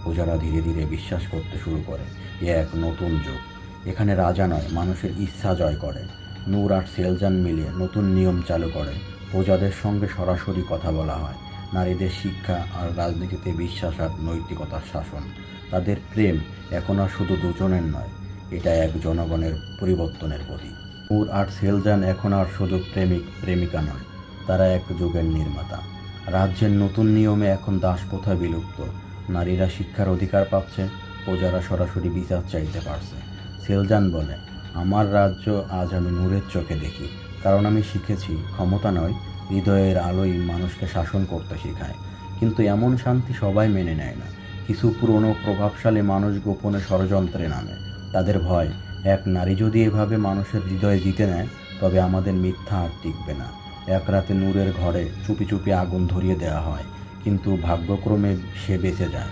প্রজারা ধীরে ধীরে বিশ্বাস করতে শুরু করে এ এক নতুন যুগ। এখানে রাজা নয়, মানুষের ইচ্ছা জয় করে। নূর আর সেলজান মিলে নতুন নিয়ম চালু করে। প্রজাদের সঙ্গে সরাসরি কথা বলা হয়। নারীদের শিক্ষা আর রাজনীতিতে বিশ্বাস আর নৈতিকতার শাসন। তাদের প্রেম এখন আর শুধু দুজনের নয়, এটা এক জনগণের পরিবর্তনের প্রতীক। নূর আর সেলজান এখন আর শুধু প্রেমিক প্রেমিকা নয়, তারা এক যুগের নির্মাতা। রাজ্যের নতুন নিয়মে এখন দাসপ্রথা বিলুপ্ত। নারীরা শিক্ষার অধিকার পাচ্ছে, প্রজারা সরাসরি বিচার চাইতে পারছে। সেলজান বলে, আমার রাজ্য আজ আমি নূরের চোখে দেখি, কারণ আমি শিখেছি ক্ষমতা নয়, হৃদয়ের আলোই মানুষকে শাসন করতে শেখায়। কিন্তু এমন শান্তি সবাই মেনে নেয় না। কিছু পুরনো প্রভাবশালী মানুষ গোপনে ষড়যন্ত্রে নামে। তাদের ভয়, এক নারী যদি এভাবে মানুষের হৃদয়ে জিতে নেয়, তবে আমাদের মিথ্যা আর টিকবে না। এক রাতে নূরের ঘরে চুপি চুপি আগুন ধরিয়ে দেওয়া হয়, কিন্তু ভাগ্যক্রমে সে বেঁচে যায়।